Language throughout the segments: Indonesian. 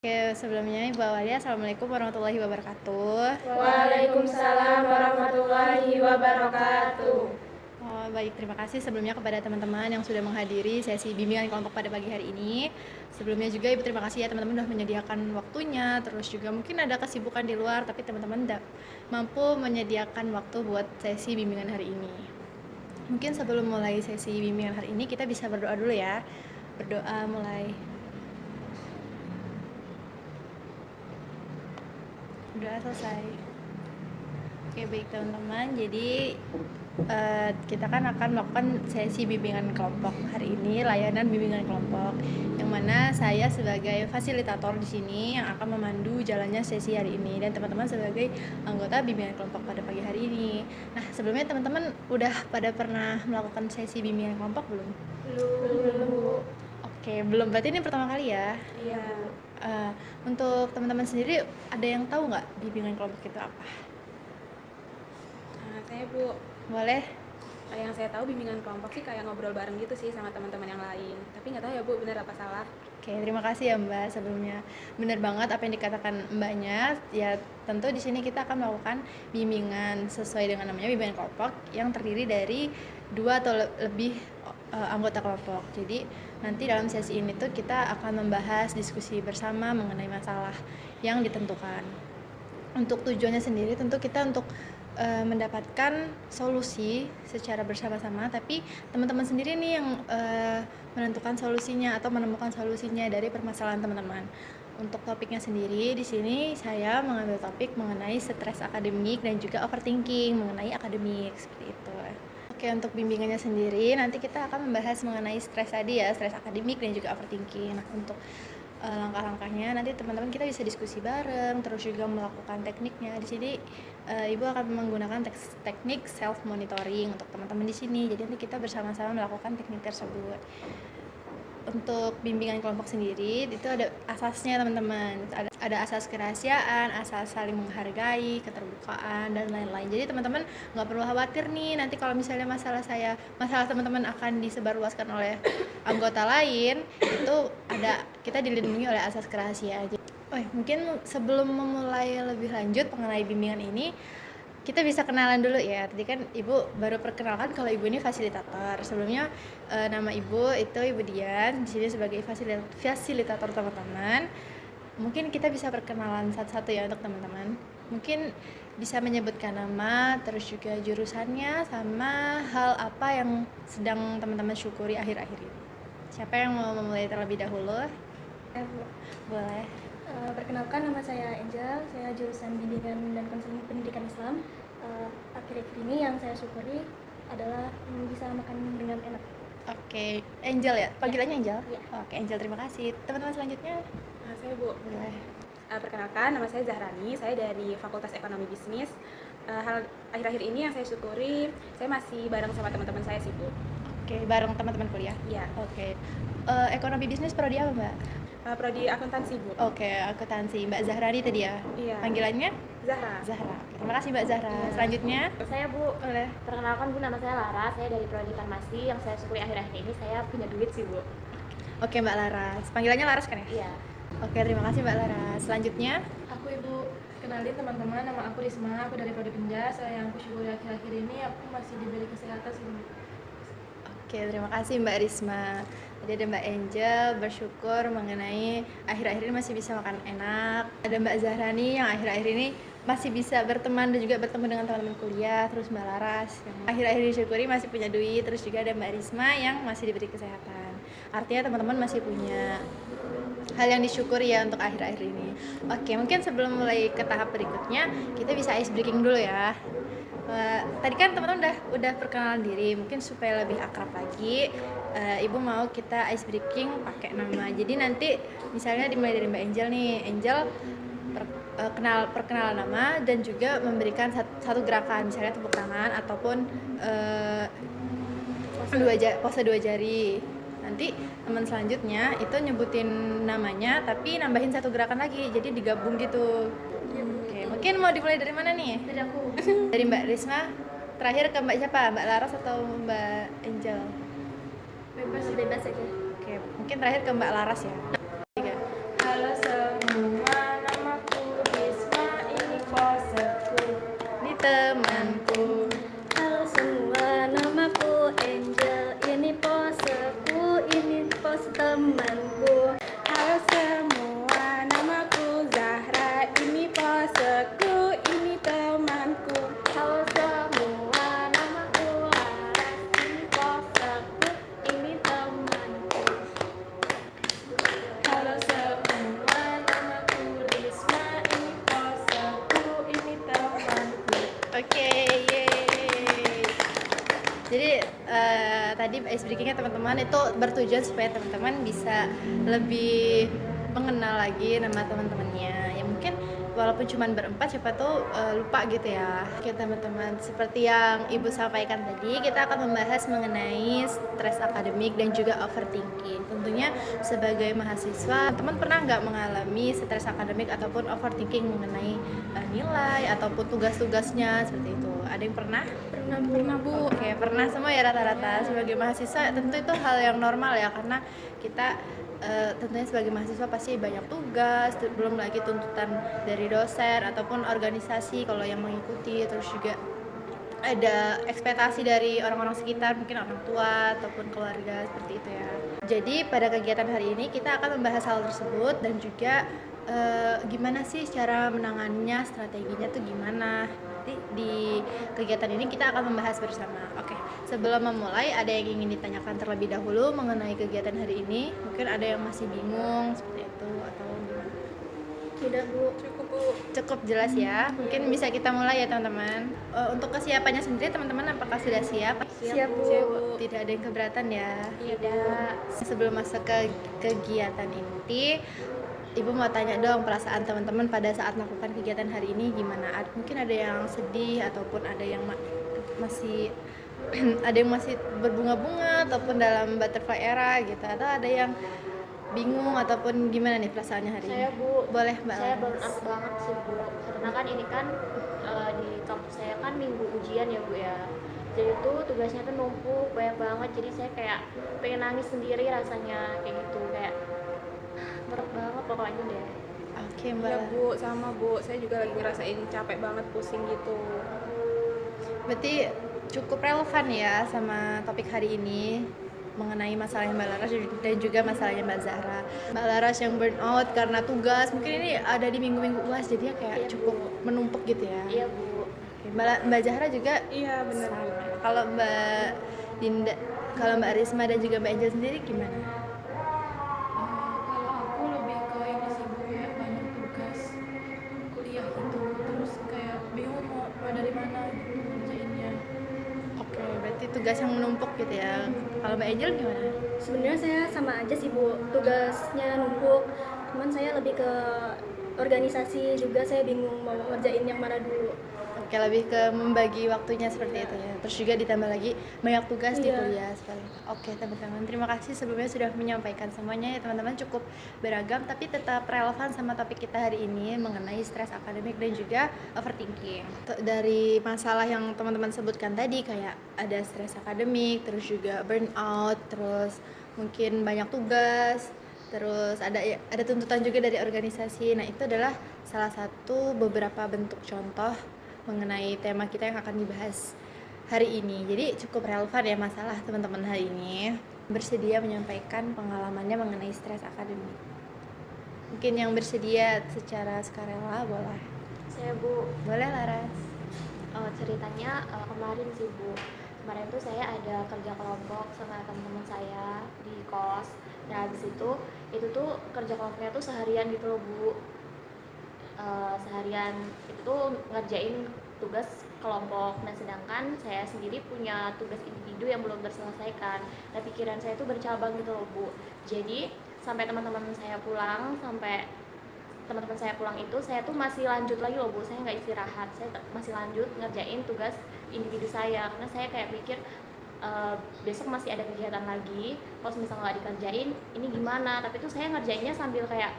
Oke, sebelumnya Ibu Awalia, Assalamualaikum warahmatullahi wabarakatuh. Waalaikumsalam warahmatullahi wabarakatuh. Oh, baik, terima kasih sebelumnya kepada teman-teman yang sudah menghadiri sesi bimbingan kelompok pada pagi hari ini. Sebelumnya juga Ibu terima kasih ya teman-teman sudah menyediakan waktunya, terus juga mungkin ada kesibukan di luar, tapi teman-teman tidak mampu menyediakan waktu buat sesi bimbingan hari ini. Mungkin sebelum mulai sesi bimbingan hari ini, kita bisa berdoa dulu ya. Berdoa mulai. Doa selesai. Oke, baik teman-teman, jadi kita kan akan melakukan sesi bimbingan kelompok hari ini, layanan bimbingan kelompok, yang mana saya sebagai fasilitator di sini yang akan memandu jalannya sesi hari ini, dan teman-teman sebagai anggota bimbingan kelompok pada pagi hari ini. Nah, sebelumnya teman-teman udah pada pernah melakukan sesi bimbingan kelompok belum? Belum. Oke, belum, berarti ini pertama kali ya? Iya. Untuk teman-teman sendiri ada yang tahu nggak bimbingan kelompok itu apa? Saya Bu, Boleh? yang saya tahu bimbingan kelompok sih kayak ngobrol bareng gitu sih sama teman-teman yang lain. Tapi nggak tahu ya Bu, benar apa salah. Oke, terima kasih ya Mbak sebelumnya. Benar banget apa yang dikatakan Mbaknya. Ya, tentu di sini kita akan melakukan bimbingan sesuai dengan namanya bimbingan kelompok yang terdiri dari 2 atau lebih anggota kelompok. Jadi nanti dalam sesi ini tuh kita akan membahas diskusi bersama mengenai masalah yang ditentukan. Untuk tujuannya sendiri tentu kita untuk mendapatkan solusi secara bersama-sama, tapi teman-teman sendiri nih yang menentukan solusinya atau menemukan solusinya dari permasalahan teman-teman. Untuk topiknya sendiri di sini saya mengambil topik mengenai stres akademik dan juga overthinking mengenai akademik seperti itu. Oke, untuk bimbingannya sendiri nanti kita akan membahas mengenai stres tadi ya, stres akademik dan juga overthinking. Nah, untuk langkah-langkahnya nanti teman-teman kita bisa diskusi bareng, terus juga melakukan tekniknya. Di sini Ibu akan menggunakan teknik self monitoring untuk teman-teman di sini. Jadi nanti kita bersama-sama melakukan teknik tersebut. Untuk bimbingan kelompok sendiri itu ada asasnya teman-teman. Ada asas kerahasiaan, asas saling menghargai, keterbukaan dan lain-lain. Jadi teman-teman nggak perlu khawatir nih nanti kalau misalnya masalah teman-teman akan disebarluaskan oleh anggota lain, itu kita dilindungi oleh asas kerahasiaan. Mungkin sebelum memulai lebih lanjut mengenai bimbingan ini, kita bisa kenalan dulu ya. Tadi kan Ibu baru perkenalkan kalau Ibu ini fasilitator. Sebelumnya nama Ibu itu Ibu Dian, di sini sebagai fasilitator teman-teman. Mungkin kita bisa perkenalan satu-satu ya untuk teman-teman. Mungkin bisa menyebutkan nama, terus juga jurusannya, sama hal apa yang sedang teman-teman syukuri akhir-akhir ini. Siapa yang mau memulai terlebih dahulu? Boleh. Perkenalkan, nama saya Angel, saya jurusan Bimbingan dan Konseling Pendidikan Islam. Akhir-akhir ini yang saya syukuri adalah bisa makan dengan enak. Oke, Angel ya? Panggilannya Angel? Ya. Oke, Angel, terima kasih. Teman-teman selanjutnya? Saya Bu. Boleh. Perkenalkan, nama saya Zahrani, saya dari Fakultas Ekonomi Bisnis. Hal akhir-akhir ini yang saya syukuri, saya masih bareng sama teman-teman saya sih Bu. Oke, bareng teman-teman kuliah? Iya. Oke. Ekonomi bisnis prodi apa Mbak? Prodi akuntansi Bu. Oke, akuntansi. Mbak Zahrani tadi ya? Iya. Panggilannya? Zahra. Zahra. Oke, terima kasih Mbak Zahra. Iya. Selanjutnya? Saya Bu, Boleh. perkenalkan Bu, nama saya Lara, saya dari Prodi Farmasi. Yang saya syukuri akhir-akhir ini saya punya duit sih Bu. Oke, Mbak Laras. Panggilannya Laras kan ya? Iya. Oke, terima kasih Mbak Laras. Selanjutnya? Aku Ibu, kenalin teman-teman, nama aku Risma, aku dari Prodi Penjas. Yang aku syukuri akhir-akhir ini aku masih diberi kesehatan sih Bu. Oke, terima kasih Mbak Risma. Jadi ada Mbak Angel bersyukur mengenai akhir-akhir ini masih bisa makan enak. Ada Mbak Zahrani yang akhir-akhir ini masih bisa berteman dan juga bertemu dengan teman-teman kuliah. Terus Mbak Laras yang akhir-akhir ini disyukuri masih punya duit. Terus juga ada Mbak Risma yang masih diberi kesehatan. Artinya teman-teman masih punya hal yang disyukuri ya untuk akhir-akhir ini. Oke, mungkin sebelum mulai ke tahap berikutnya, kita bisa ice breaking dulu ya. Tadi kan teman-teman udah perkenalan diri, mungkin supaya lebih akrab lagi, Ibu mau kita ice breaking pakai nama. Jadi nanti misalnya dimulai dari Mbak Angel nih. Angel perkenalan nama dan juga memberikan satu gerakan, misalnya tepuk tangan ataupun pose 2 jari. Nanti teman selanjutnya itu nyebutin namanya tapi nambahin satu gerakan lagi, jadi digabung gitu. Oke, mungkin mau dimulai dari mana nih? Dari aku. Dari Mbak Risma, terakhir ke Mbak siapa? Mbak Laras atau Mbak Angel? Bebas aja. Oke, mungkin terakhir ke Mbak Laras ya. 3. Halo semua. tadi ice breakingnya teman-teman itu bertujuan supaya teman-teman bisa lebih mengenal lagi nama teman-temannya. Ya mungkin walaupun cuma berempat, siapa tuh lupa gitu ya. Oke teman-teman, seperti yang Ibu sampaikan tadi, kita akan membahas mengenai stres akademik dan juga overthinking. Tentunya sebagai mahasiswa, teman pernah nggak mengalami stres akademik ataupun overthinking mengenai nilai ataupun tugas-tugasnya seperti itu? Ada yang pernah? Pernah Bu. Oke, pernah semua ya rata-rata. Sebagai mahasiswa tentu itu hal yang normal ya, karena kita tentunya sebagai mahasiswa pasti banyak tugas, belum lagi tuntutan dari dosen ataupun organisasi kalau yang mengikuti, terus juga ada ekspektasi dari orang-orang sekitar, mungkin orang tua ataupun keluarga seperti itu ya. Jadi pada kegiatan hari ini kita akan membahas hal tersebut dan juga gimana sih cara menanganinya, strateginya tuh gimana. Nanti di kegiatan ini kita akan membahas bersama. Oke, sebelum memulai ada yang ingin ditanyakan terlebih dahulu mengenai kegiatan hari ini? Mungkin ada yang masih bingung seperti itu atau gimana? Tidak Bu. Cukup Bu. Cukup jelas ya. Mungkin bisa kita mulai ya teman-teman. Untuk kesiapannya sendiri teman-teman apakah sudah siap? Siap Bu. Siap, Bu. Tidak ada yang keberatan ya. Tidak. Sebelum masuk ke kegiatan inti, Ibu mau tanya dong perasaan teman-teman pada saat melakukan kegiatan hari ini gimana? Mungkin ada yang sedih ataupun ada yang masih ada yang masih berbunga-bunga ataupun dalam butterfly era gitu, atau ada yang bingung ataupun gimana nih perasaannya hari Saya ini? Bu, Boleh Mbak saya Laras. burn out banget sih Bu, karena kan ini kan di kampus saya kan minggu ujian ya Bu ya. Jadi tuh tugasnya tuh numpuk banyak banget, jadi saya kayak pengen nangis sendiri rasanya kayak gitu, kayak berat banget pokoknya deh. Oke Mbak Iya Laras. Bu, sama Bu. Saya juga lagi ngerasain capek banget, pusing gitu. Berarti cukup relevan ya sama topik hari ini mengenai masalahnya Mbak Laras dan juga masalahnya Mbak Zahra. Mbak Laras yang burn out karena tugas, mungkin ini ada di minggu-minggu UAS jadinya kayak Iya, cukup Bu. menumpuk gitu ya. Iya Bu. Oke, Mbak Zahra juga Iya benar. sama. Kalau Mbak Dinda, kalau Mbak Risma dan juga Mbak Angel sendiri gimana? Kalau aku lebih ke ini sih Bu, kayak banyak tugas kuliah gitu, terus kayak bingung mau dari mana gitu ngerjainnya. Oke, berarti tugas yang menumpuk gitu ya. Kalau Mbak Angel gimana? Sebenarnya saya sama aja sih Bu, tugasnya numpuk. Cuman saya lebih ke organisasi juga, saya bingung mau ngerjain yang mana dulu. Oke, lebih ke membagi waktunya seperti itu ya. Terus juga ditambah lagi banyak tugas di Iya. kuliah sekali. Oke, teman-teman, terima kasih sebelumnya sudah menyampaikan semuanya ya teman-teman, cukup beragam tapi tetap relevan sama topik kita hari ini mengenai stres akademik dan juga overthinking. Dari masalah yang teman-teman sebutkan tadi kayak ada stres akademik, terus juga burnout, terus mungkin banyak tugas, terus ada tuntutan juga dari organisasi. Nah, itu adalah salah satu beberapa bentuk contoh mengenai tema kita yang akan dibahas hari ini. Jadi cukup relevan ya masalah teman-teman hari ini. Bersedia menyampaikan pengalamannya mengenai stres akademik. Mungkin yang bersedia secara sukarela boleh. Saya Bu, Boleh Laras. ceritanya kemarin sih Bu. Kemarin tuh saya ada kerja kelompok sama teman-teman saya di kos. Nah habis itu tuh kerja kelompoknya tuh seharian gitu loh Bu. Seharian itu tuh ngerjain tugas kelompok. Nah sedangkan saya sendiri punya tugas individu yang belum terselesaikan. Nah pikiran saya tuh bercabang gitu loh Bu. Jadi sampai teman-teman saya pulang itu saya tuh masih lanjut lagi loh Bu, saya nggak istirahat, saya masih lanjut ngerjain tugas individu saya karena saya kayak mikir besok masih ada kegiatan lagi, kalau misalnya nggak dikerjain ini gimana. Tapi tuh saya ngerjainnya sambil kayak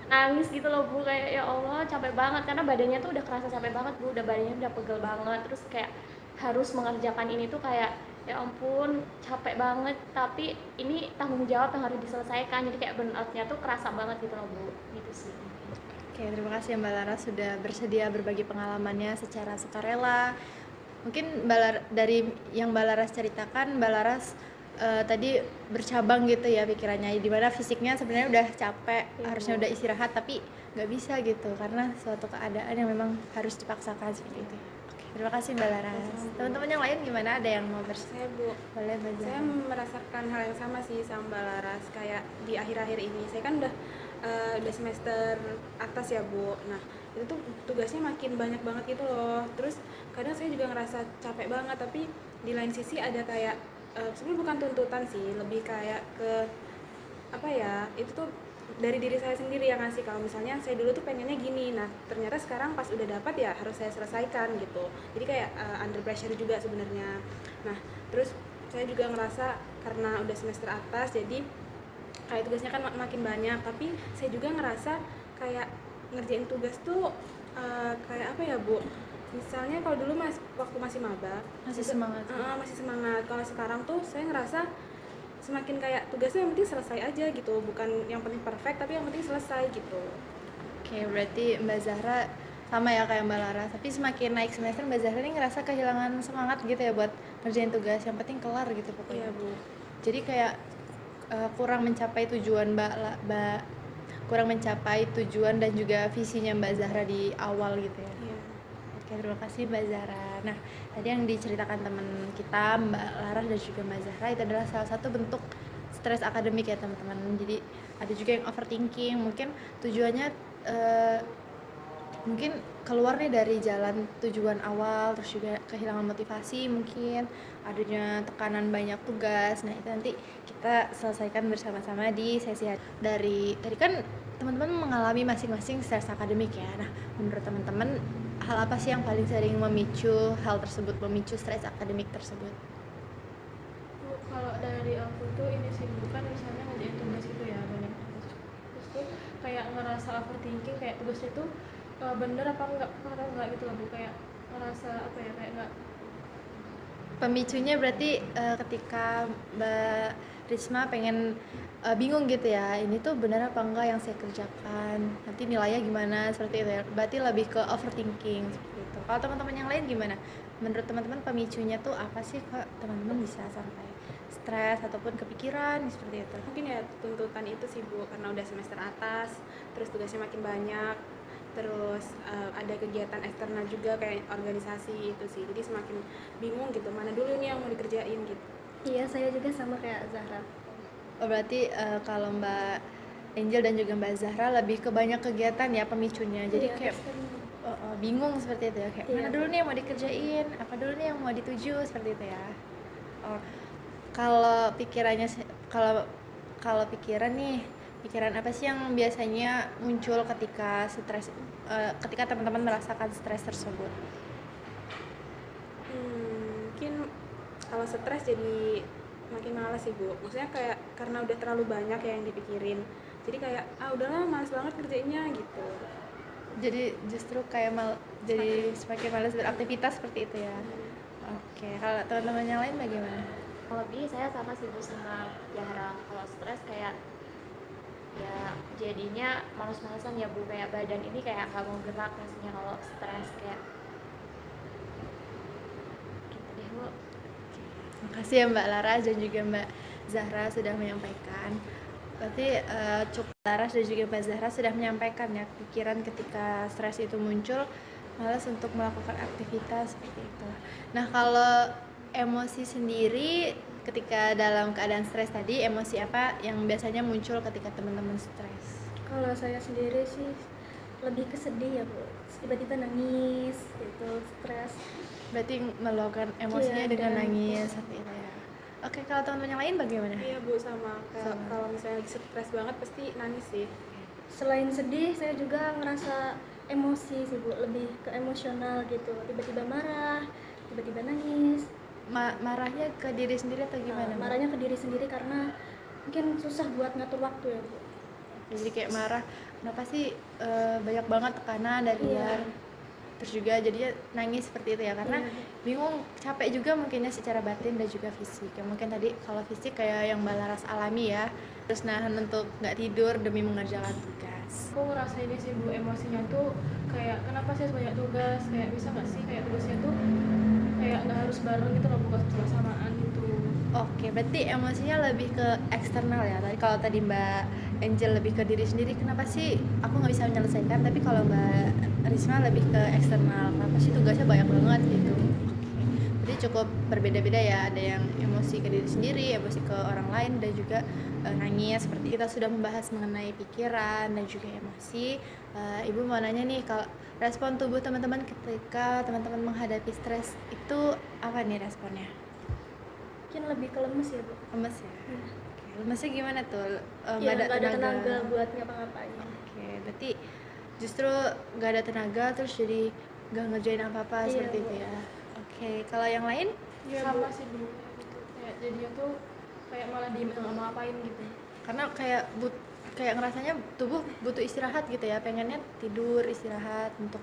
nangis gitu loh Bu, kayak ya Allah capek banget karena badannya tuh udah kerasa capek banget Bu, badannya udah pegel banget, terus kayak harus mengerjakan ini tuh kayak ya ampun capek banget, tapi ini tanggung jawab yang harus diselesaikan, jadi kayak burnoutnya tuh kerasa banget gitu loh Bu, gitu sih. Oke, terima kasih ya Mbak Laras sudah bersedia berbagi pengalamannya secara sukarela. Mungkin dari yang Mbak Laras ceritakan, Mbak Laras tadi bercabang gitu ya pikirannya, dimana fisiknya sebenarnya udah capek, harusnya udah istirahat tapi nggak bisa gitu karena suatu keadaan yang memang harus dipaksakan seperti itu. Oke, terima kasih Mbak Laras. Teman-teman yang lain gimana, ada yang mau Saya Bu, boleh Mbak saya Zahra? merasakan hal yang sama sih sama Mbak Laras. Kayak di akhir-akhir ini saya kan udah semester atas ya Bu. Nah itu tuh tugasnya makin banyak banget gitu loh. Terus kadang saya juga ngerasa capek banget, tapi di lain sisi ada kayak sebenarnya bukan tuntutan sih, lebih kayak ke apa ya, itu tuh dari diri saya sendiri yang ngasih. Kalau misalnya saya dulu tuh pengennya gini, nah ternyata sekarang pas udah dapat ya harus saya selesaikan gitu. Jadi kayak under pressure juga sebenarnya. Nah terus saya juga ngerasa karena udah semester atas, jadi kayak tugasnya kan makin banyak, tapi saya juga ngerasa kayak ngerjain tugas tuh kayak apa ya Bu, misalnya kalau dulu waktu masih maba Masih itu, semangat. masih semangat. Kalau sekarang tuh saya ngerasa semakin kayak tugasnya yang penting selesai aja gitu, bukan yang penting perfect tapi yang penting selesai gitu. Oke, berarti Mbak Zahra sama ya kayak Mbak Lara, tapi semakin naik semester Mbak Zahra ini ngerasa kehilangan semangat gitu ya buat ngerjain tugas, yang penting kelar gitu pokoknya. Iya Bu. Jadi kayak kurang mencapai tujuan kurang mencapai tujuan dan juga visinya Mbak Zahra di awal gitu ya. Iya. Oke, terima kasih Mbak Zahra. Nah, tadi yang diceritakan teman kita Mbak Laras dan juga Mbak Zahra itu adalah salah satu bentuk stres akademik ya teman-teman. Jadi ada juga yang overthinking, mungkin tujuannya mungkin keluar nih dari jalan tujuan awal, terus juga kehilangan motivasi, mungkin adanya tekanan banyak tugas. Nah itu nanti kita selesaikan bersama-sama di sesi dari tadi kan teman-teman mengalami masing-masing stres akademik ya. Nah menurut teman-teman hal apa sih yang paling sering memicu hal tersebut, memicu stres akademik tersebut? Bu, kalau dari aku tuh ini sih bukan misalnya ngerjain tugas itu ya banyak tugas, terus tuh kayak ngerasa overthinking kayak tugasnya tuh bener apa enggak gitu loh Bu, kayak ngerasa apa ya, kayak enggak. Pemicunya berarti ketika Mbak Risma pengen bingung gitu ya, ini tuh benar apa enggak yang saya kerjakan, nanti nilainya gimana, seperti itu ya. Berarti lebih ke overthinking seperti itu. Kalau teman-teman yang lain gimana? Menurut teman-teman pemicunya tuh apa sih kok teman-teman bisa sampai stres ataupun kepikiran seperti itu? Mungkin ya tuntutan itu sih Bu, karena udah semester atas, terus tugasnya makin banyak, terus ada kegiatan eksternal juga kayak organisasi itu sih, jadi semakin bingung gitu mana dulu nih yang mau dikerjain gitu. Iya, saya juga sama kayak Zahra. Oh berarti kalau Mbak Angel dan juga Mbak Zahra lebih ke banyak kegiatan ya pemicunya, jadi Iya, kayak eksternal. bingung seperti itu ya, kayak Iya. mana dulu nih yang mau dikerjain, apa dulu nih yang mau dituju seperti itu ya. Oh, kalau pikirannya kalau pikiran nih, pikiran apa sih yang biasanya muncul ketika stres, ketika teman-teman merasakan stres tersebut? Mungkin kalau stres jadi makin malas sih Bu, maksudnya kayak karena udah terlalu banyak ya yang dipikirin, jadi kayak udahlah males banget kerjainnya gitu. Jadi justru kayak jadi semakin malas beraktivitas seperti itu ya. Oke, kalau teman-teman yang lain bagaimana? Lebih saya sama sih Bu sama Zahra, kalau stres kayak ya jadinya males-malesan ya Bu, kayak badan ini kayak nggak mau gerak rasanya kalau stres, kayak gitu deh Bu. Makasih ya Mbak Laras dan juga Mbak Zahra sudah menyampaikan. Berarti cukup Laras dan juga Mbak Zahra sudah menyampaikan ya pikiran ketika stres itu muncul, malas untuk melakukan aktivitas seperti itu. Nah kalau emosi sendiri ketika dalam keadaan stres tadi, emosi apa yang biasanya muncul ketika teman-teman stres? Kalau saya sendiri sih lebih ke sedih ya Bu, tiba-tiba nangis gitu, stres. Berarti meluapkan emosinya Iya, dengan dan- nangis seperti itu ya. Oke, kalau teman-teman yang lain bagaimana? Iya Bu, sama kayak Sama. kalau misalnya lagi stres banget pasti nangis sih. Selain sedih, saya juga ngerasa emosi sih Bu, lebih ke emosional gitu, tiba-tiba marah, tiba-tiba nangis. Marahnya ke diri sendiri atau gimana? Mbak? Marahnya ke diri sendiri karena mungkin susah buat ngatur waktu ya Bu. Jadi kayak marah, kenapa sih banyak banget tekanan dari Iya. luar, terus juga jadinya nangis seperti itu ya, karena Iya. bingung, capek juga mungkinnya secara batin dan juga fisik ya. Mungkin tadi kalau fisik kayak yang Mbak Laras alami ya, terus nahan untuk nggak tidur demi mengerjakan tugas. Aku ngerasa ini sih Bu, emosinya tuh kayak kenapa sih banyak tugas, kayak bisa nggak sih kayak tugasnya tuh kayak nggak harus bareng gitu loh, bukan bersamaan gitu. Oke, berarti emosinya lebih ke eksternal ya. Kalau tadi Mbak Angel lebih ke diri sendiri, kenapa sih aku nggak bisa menyelesaikan? Tapi kalau Mbak Risma lebih ke eksternal, kenapa sih tugasnya banyak banget gitu? Oke, jadi cukup berbeda-beda ya. Ada yang emosi ke diri sendiri, emosi ke orang lain, dan juga nangis. Seperti kita sudah membahas mengenai pikiran dan juga emosi. Ibu mau nanya nih, kalau respon tubuh teman-teman ketika teman-teman menghadapi stres itu apa nih responnya? Mungkin lebih ke lemes ya, Bu. Lemes ya? Iya. Oke, lemesnya gimana tuh? Ya, nggak ada tenaga buat ngapa-ngapain. Oke, berarti justru nggak ada tenaga terus jadi nggak ngerjain apa-apa Iya, seperti Bu. itu ya. Oke, kalau yang lain? Iya, Sama Bu. sih Bu gitu. Kayak jadinya tuh kayak malah diem nggak ngapain gitu. Karena kayak ngerasanya tubuh butuh istirahat gitu ya, pengennya tidur istirahat untuk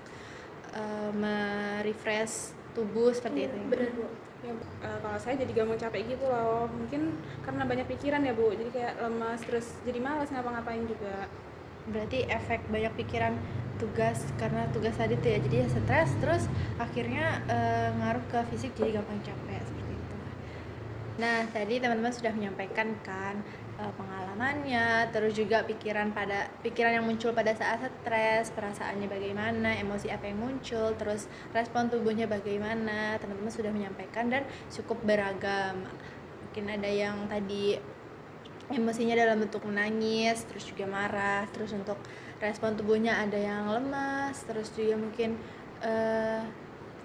merefresh tubuh seperti itu ya. Benar, Bu. Ya, kalau saya jadi gak mau capek gitu loh, mungkin karena banyak pikiran ya Bu, jadi kayak lemas terus jadi malas ngapa-ngapain juga. Berarti efek banyak pikiran tugas karena tugas tadi tuh ya, jadi ya stres terus akhirnya ngaruh ke fisik jadi gampang capek seperti itu. Nah, tadi teman-teman sudah menyampaikan kan pengalamannya, terus juga pikiran yang muncul pada saat stres, perasaannya bagaimana, emosi apa yang muncul, terus respon tubuhnya bagaimana. Teman-teman sudah menyampaikan dan cukup beragam. Mungkin ada yang tadi emosinya dalam bentuk menangis, terus juga marah, terus untuk respon tubuhnya ada yang lemas, terus juga mungkin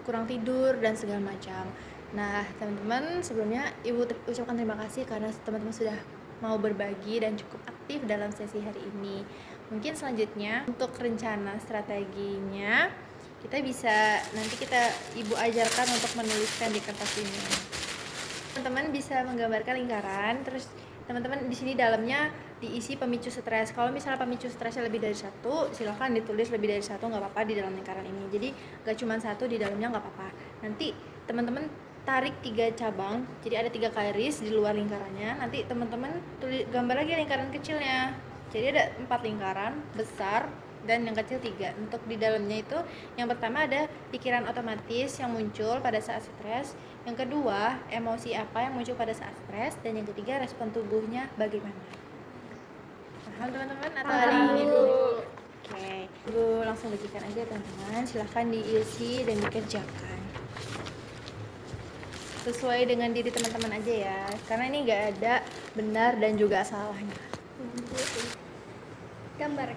kurang tidur dan segala macam. Nah, teman-teman, sebelumnya Ibu ucapkan terima kasih karena teman-teman sudah mau berbagi dan cukup aktif dalam sesi hari ini. Mungkin selanjutnya untuk rencana strateginya kita bisa nanti Ibu ajarkan untuk menuliskan di kertas ini. Teman-teman bisa menggambarkan lingkaran, terus teman-teman di sini dalamnya diisi pemicu stres. Kalau misalnya pemicu stresnya lebih dari satu, silahkan ditulis lebih dari satu, nggak apa-apa di dalam lingkaran ini. Jadi nggak cuma satu di dalamnya, nggak apa-apa. Nanti teman-teman tarik 3 cabang, jadi ada 3 garis di luar lingkarannya. Nanti teman-teman gambar lagi lingkaran kecilnya. Jadi ada 4 lingkaran besar dan yang kecil 3. Untuk di dalamnya itu yang pertama ada pikiran otomatis yang muncul pada saat stres, yang kedua emosi apa yang muncul pada saat stres, dan yang ketiga respon tubuhnya bagaimana. Paham teman-teman atau ada yang ingin Bu? Oke, Bu langsung bagikan aja teman-teman, silahkan diisi dan dikerjakan sesuai dengan diri teman-teman aja ya, karena ini nggak ada benar dan juga salahnya. Gambar.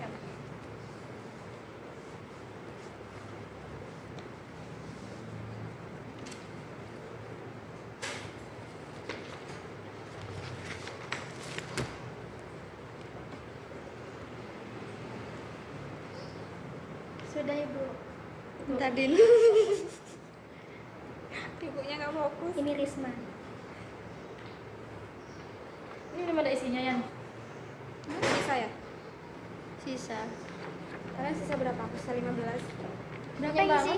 Sudah, Ibu. Bentar Din. Ibunya nggak fokus. Ini Risma. Ini udah ada isinya Yan? Bisa ya? Sisa. Kalian sisa berapa? Sisa 15. Berapa yang isi?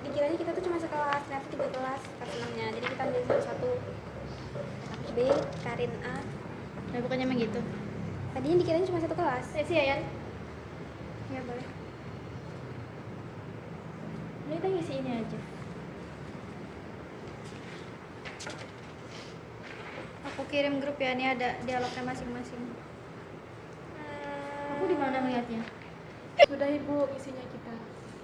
Dikiranya kita tuh cuma sekelas, ternyata 3 kelas kelas-6-nya. Jadi kita ambil satu B, Karin A. Nah, bukannya emang gitu? Tadinya dikiranya cuma 1 kelas. Isi ya Yan? Ya boleh. Ini kita ngisi ini aja. Aku kirim grup ya, ini ada dialognya masing-masing. Aku di mana ngeliatnya? Sudah Ibu isinya kita.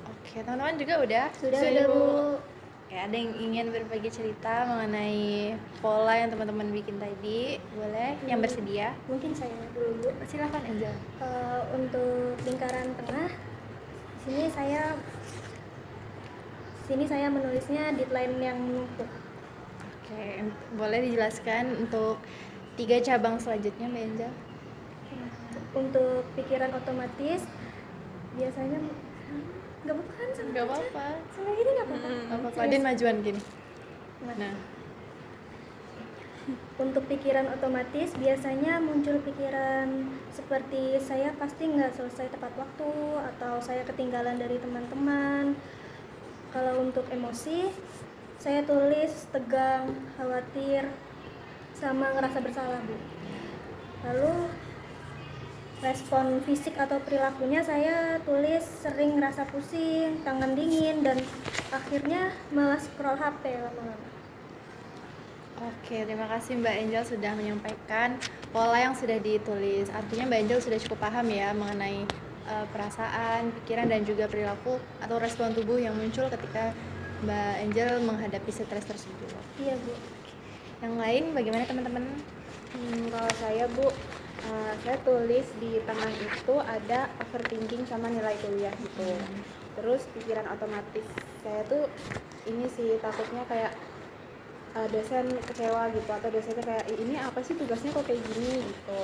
Oke, teman-teman juga udah? Sudah, Bu. Oke, ada yang ingin berbagi cerita mengenai pola yang teman-teman bikin tadi? Boleh? Yang bersedia? Mungkin saya dulu, Bu. Silakan Angel. Untuk lingkaran tengah, sini saya menulisnya deadline yang menumpuk. Oke, boleh dijelaskan untuk 3 cabang selanjutnya Mbak Angel? Untuk pikiran otomatis biasanya nggak bukan sama Gak aja. apa-apa. Sama gini nggak apa-apa. Apa-apa, Din majuan gini. Nah, Untuk pikiran otomatis biasanya muncul pikiran seperti saya pasti nggak selesai tepat waktu atau saya ketinggalan dari teman-teman. Kalau untuk emosi, saya tulis tegang, khawatir, sama ngerasa bersalah, Bu. Lalu respon fisik atau perilakunya saya tulis sering ngerasa pusing, tangan dingin, dan akhirnya malah scroll HP lama-lama. oke, terima kasih Mbak Angel sudah menyampaikan pola yang sudah ditulis. Artinya Mbak Angel sudah cukup paham ya mengenai perasaan, pikiran, dan juga perilaku atau respon tubuh yang muncul ketika Mbak Angel menghadapi stres tersebut. Iya, Bu. Yang lain bagaimana teman-teman? Kalau saya Bu, saya tulis di tengah itu ada overthinking sama nilai kuliah gitu. Terus pikiran otomatis saya tuh ini sih takutnya kayak dosen kecewa gitu, atau dosennya kayak ini apa sih tugasnya kok kayak gini gitu.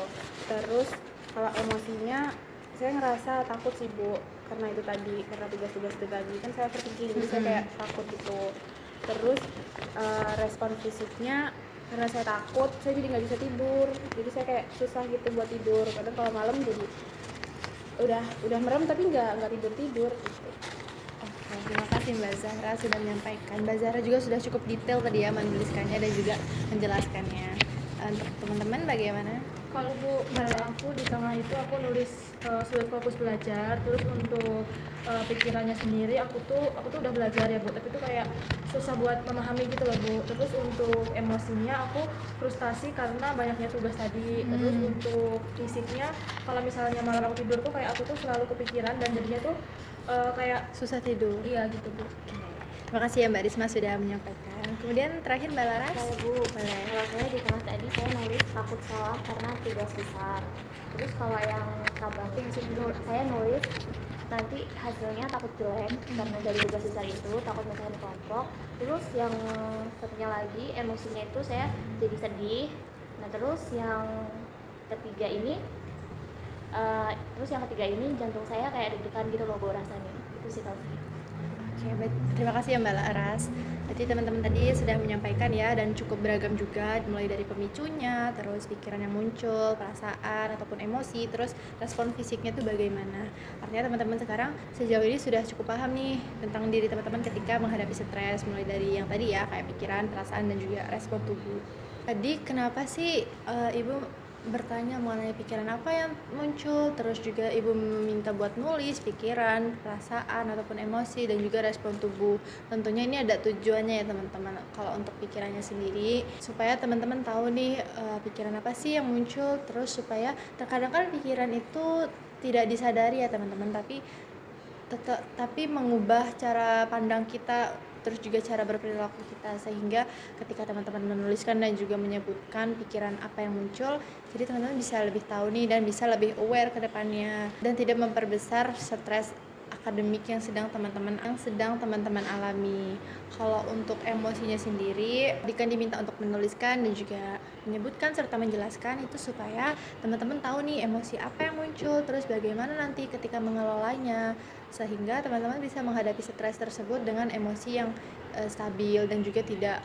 Terus kalau emosinya saya ngerasa takut sih Bu, karena itu tadi, karena tugas-tugas itu tadi kan saya overthinking, jadi saya kayak takut gitu. Terus respon fisiknya karena saya takut, saya jadi nggak bisa tidur, jadi saya kayak susah gitu buat tidur. Kadang kalau malam jadi udah merem tapi nggak tidur gitu. Oke, terima kasih Mbak Zahra sudah menyampaikan. Mbak Zahra juga sudah cukup detail tadi ya menuliskannya dan juga menjelaskannya. Untuk teman-teman bagaimana? Kalau Bu, kalau aku di tengah itu aku nulis sudah fokus belajar, terus untuk pikirannya sendiri aku tuh udah belajar ya Bu, tapi itu kayak susah buat memahami gitu loh Bu. Terus untuk emosinya aku frustasi karena banyaknya tugas tadi. Terus untuk fisiknya kalau misalnya malam aku tidur tuh kayak aku tuh selalu kepikiran dan jadinya tuh kayak Susah tidur. iya gitu Bu. Terima kasih ya Mbak Risma sudah menyampaikan. Kemudian terakhir Mbak Laras. Saya Bu, Boleh. kalau saya di tengah tadi saya nulis takut salah karena tugas besar. Terus kalau yang kabar saya nulis nanti hasilnya takut jelek karena dari tugas besar itu takut misalnya di kelompok. Terus yang satunya lagi emosinya itu saya jadi sedih. Nah terus yang ketiga ini jantung saya kayak deg-degan gitu loh Bu rasanya. Itu sih kalau saya. Oke, baik. Terima kasih ya Mbak Laras. Jadi teman-teman tadi sudah menyampaikan ya, dan cukup beragam juga, mulai dari pemicunya, terus pikiran yang muncul, perasaan ataupun emosi, terus respon fisiknya itu bagaimana. Artinya teman-teman sekarang sejauh ini sudah cukup paham nih tentang diri teman-teman ketika menghadapi stres, mulai dari yang tadi ya kayak pikiran, perasaan dan juga respon tubuh. Tadi kenapa sih Ibu bertanya mengenai pikiran apa yang muncul, terus juga Ibu meminta buat nulis pikiran, perasaan ataupun emosi dan juga respon tubuh. Tentunya ini ada tujuannya ya teman-teman. Kalau untuk pikirannya sendiri supaya teman-teman tahu nih pikiran apa sih yang muncul, terus supaya terkadang kan pikiran itu tidak disadari ya teman-teman, tapi mengubah cara pandang kita, terus juga cara berperilaku kita, sehingga ketika teman-teman menuliskan dan juga menyebutkan pikiran apa yang muncul, jadi teman-teman bisa lebih tahu nih dan bisa lebih aware ke depannya dan tidak memperbesar stres akademik yang sedang teman-teman alami. Kalau untuk emosinya sendiri, Dikan diminta untuk menuliskan dan juga menyebutkan serta menjelaskan itu supaya teman-teman tahu nih emosi apa yang muncul, terus bagaimana nanti ketika mengelolanya, sehingga teman-teman bisa menghadapi stres tersebut dengan emosi yang stabil dan juga tidak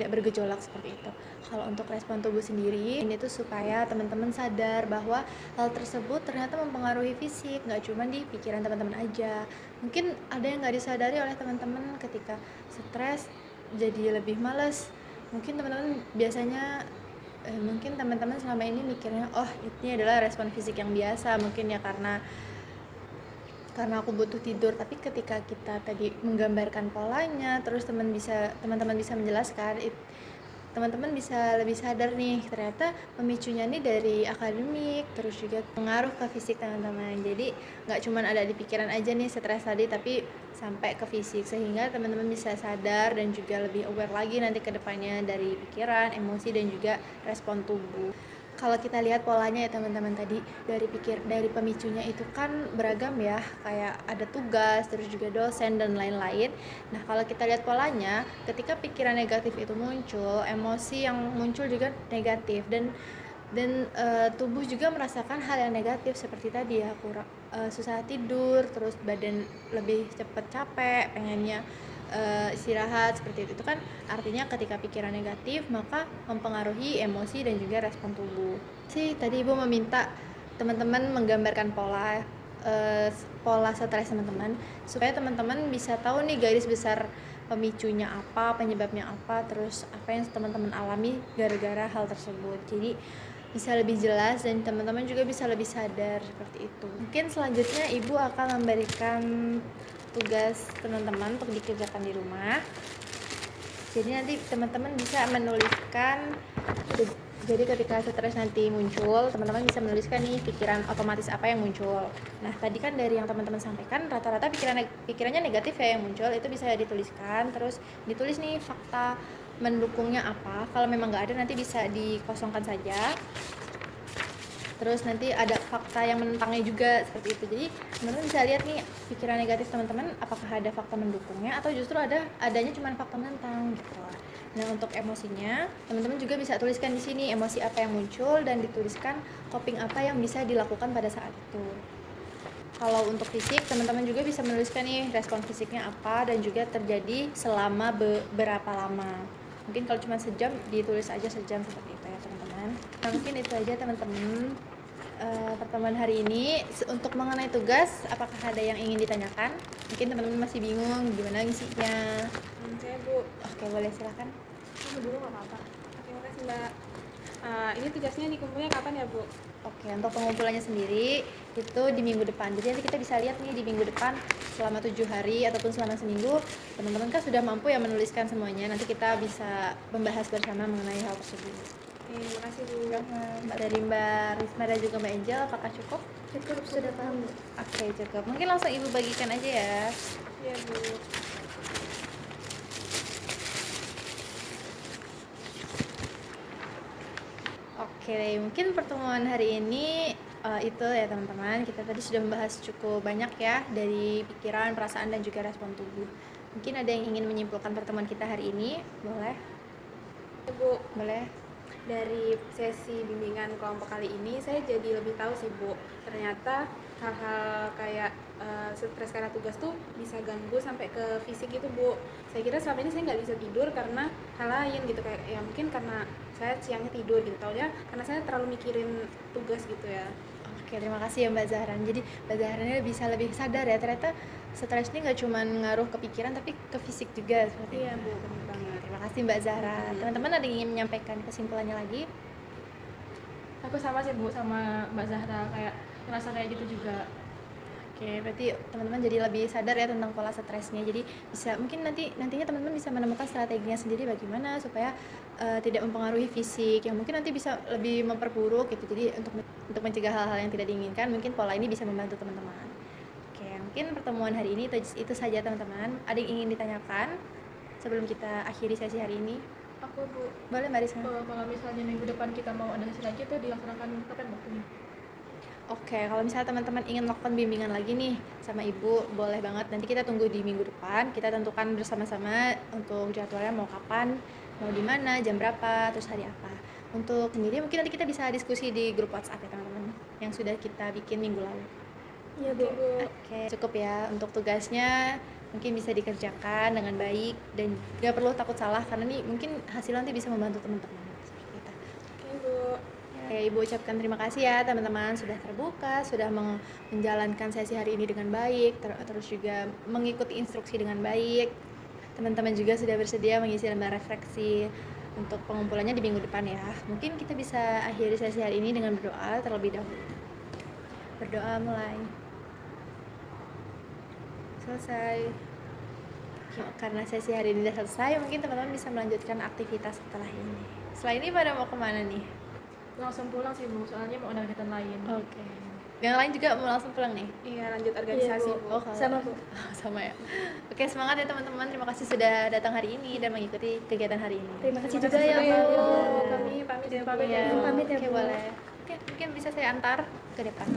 bergejolak seperti itu. Kalau untuk respon tubuh sendiri, ini tuh supaya teman-teman sadar bahwa hal tersebut ternyata mempengaruhi fisik, nggak cuma di pikiran teman-teman aja. Mungkin ada yang nggak disadari oleh teman-teman ketika stres jadi lebih malas. Mungkin teman-teman biasanya mungkin teman-teman selama ini mikirnya, oh ini adalah respon fisik yang biasa, mungkin ya karena aku butuh tidur. Tapi ketika kita tadi menggambarkan polanya, terus teman-teman bisa menjelaskan, teman-teman bisa lebih sadar nih ternyata pemicunya nih dari akademik, terus juga pengaruh ke fisik teman-teman. Jadi nggak cuma ada di pikiran aja nih stres tadi, tapi sampai ke fisik, sehingga teman-teman bisa sadar dan juga lebih aware lagi nanti ke depannya dari pikiran, emosi dan juga respon tubuh. Kalau kita lihat polanya ya teman-teman, tadi dari pemicunya itu kan beragam ya, kayak ada tugas, terus juga dosen dan lain-lain. Nah kalau kita lihat polanya, ketika pikiran negatif itu muncul, emosi yang muncul juga negatif, dan tubuh juga merasakan hal yang negatif seperti tadi ya, susah tidur, terus badan lebih cepat capek, pengennya istirahat seperti itu kan artinya ketika pikiran negatif maka mempengaruhi emosi dan juga respon tubuh. Tadi Ibu meminta teman-teman menggambarkan pola stres teman-teman supaya teman-teman bisa tahu nih garis besar pemicunya apa, penyebabnya apa, terus apa yang teman-teman alami gara-gara hal tersebut. Jadi bisa lebih jelas dan teman-teman juga bisa lebih sadar seperti itu. Mungkin selanjutnya Ibu akan memberikan tugas teman-teman untuk dikerjakan di rumah. Jadi nanti teman-teman bisa menuliskan, jadi ketika stres nanti muncul, teman-teman bisa menuliskan nih pikiran otomatis apa yang muncul. Nah tadi kan dari yang teman-teman sampaikan rata-rata pikirannya negatif ya yang muncul, itu bisa dituliskan, terus ditulis nih fakta mendukungnya apa. Kalau memang nggak ada nanti bisa dikosongkan saja. terus nanti ada fakta yang menentangnya juga seperti itu. Jadi teman-teman bisa lihat nih pikiran negatif teman-teman apakah ada fakta mendukungnya atau justru adanya cuma fakta menentang gitu. Nah, untuk emosinya teman-teman juga bisa tuliskan di sini emosi apa yang muncul dan dituliskan coping apa yang bisa dilakukan pada saat itu. Kalau untuk fisik, teman-teman juga bisa menuliskan nih respon fisiknya apa dan juga terjadi selama berapa lama. Mungkin kalau cuma sejam, ditulis aja sejam seperti itu ya teman-teman. Nah, mungkin itu aja teman-teman pertemuan hari ini. Untuk mengenai tugas, apakah ada yang ingin ditanyakan? Mungkin teman-teman masih bingung gimana ngisinya. Saya Bu. Oke, boleh silakan. Kamu dulu nggak apa-apa. Terima kasih Mbak. Ini tugasnya dikumpulnya kapan ya Bu? Oke, untuk pengumpulannya sendiri itu di minggu depan. Jadi nanti kita bisa lihat nih di minggu depan selama 7 hari ataupun selama seminggu teman-teman kan sudah mampu ya menuliskan semuanya. Nanti kita bisa membahas bersama mengenai hal tersebut. Terima kasih Bu. Mbak dari Mbak Risma dan juga Mbak Angel, apakah cukup? Cukup, sudah paham Bu. Oke, cukup. Mungkin langsung Ibu bagikan aja ya. Iya Bu. Oke, mungkin pertemuan hari ini itu ya teman-teman. Kita tadi sudah membahas cukup banyak ya dari pikiran, perasaan, dan juga respon tubuh. Mungkin ada yang ingin menyimpulkan pertemuan kita hari ini? Boleh? Bu, Boleh? dari sesi bimbingan kelompok kali ini saya jadi lebih tahu sih Bu, ternyata hal-hal kayak stres karena tugas tuh bisa ganggu sampai ke fisik gitu Bu. Saya kira selama ini saya nggak bisa tidur karena hal lain gitu, kayak ya mungkin karena saya siangnya tidur gitu, taunya karena saya terlalu mikirin tugas gitu ya. Oke, terima kasih ya Mbak Zahran. Jadi Mbak Zahran ini bisa lebih sadar ya, ternyata stres ini nggak cuma ngaruh ke pikiran tapi ke fisik juga seperti Iya itu. Bu, benar banget. Terima kasih Mbak Zahra. Teman-teman ada yang ingin menyampaikan kesimpulannya lagi? Aku sama sih Bu, sama Mbak Zahra, kayak ngerasa kayak gitu juga. Oke, berarti teman-teman jadi lebih sadar ya tentang pola stresnya. Jadi bisa mungkin nantinya teman-teman bisa menemukan strateginya sendiri bagaimana supaya tidak mempengaruhi fisik yang mungkin nanti bisa lebih memperburuk gitu. Jadi untuk mencegah hal-hal yang tidak diinginkan, mungkin pola ini bisa membantu teman-teman. Oke, mungkin pertemuan hari ini itu saja teman-teman. Ada yang ingin ditanyakan sebelum kita akhiri sesi hari ini? Aku Bu, Boleh Mbak Risma? kalau misalnya minggu depan kita mau ada sesi lagi itu dilaksanakan kapan waktunya? Oke, kalau misalnya teman-teman ingin melakukan bimbingan lagi nih sama Ibu, boleh banget. Nanti kita tunggu di minggu depan. Kita tentukan bersama-sama untuk jadwalnya mau kapan, mau di mana, jam berapa, terus hari apa. Untuk sendiri mungkin nanti kita bisa diskusi di grup WhatsApp ya teman-teman, yang sudah kita bikin minggu lalu. Iya Bu. Oke, cukup ya untuk tugasnya. Mungkin bisa dikerjakan dengan baik dan gak perlu takut salah karena nih mungkin hasilnya nanti bisa membantu teman-teman. Seperti itu. Oke Bu. Ya, Ibu ucapkan terima kasih ya teman-teman sudah terbuka, sudah menjalankan sesi hari ini dengan baik, terus juga mengikuti instruksi dengan baik. Teman-teman juga sudah bersedia mengisi lembar refleksi untuk pengumpulannya di minggu depan ya. Mungkin kita bisa akhiri sesi hari ini dengan berdoa terlebih dahulu. Berdoa mulai. Selesai. Karena sesi hari ini sudah selesai, mungkin teman-teman bisa melanjutkan aktivitas setelah ini. Setelah ini pada mau kemana nih? Langsung pulang sih Bu, soalnya mau ada kegiatan lain. Oke. Yang lain juga mau langsung pulang nih? Iya, lanjut organisasi Iya, Bu. Oh, kalau- Sama Bu. sama ya. Oke, semangat ya teman-teman. Terima kasih sudah datang hari ini dan mengikuti kegiatan hari ini. Terima kasih Terima juga kasih ya juga Bu. Bu. Kami pamit ya Bu. Pamit ya, Iya, Pamit ya, oke Bu. boleh. Oke, mungkin bisa saya antar ke depan.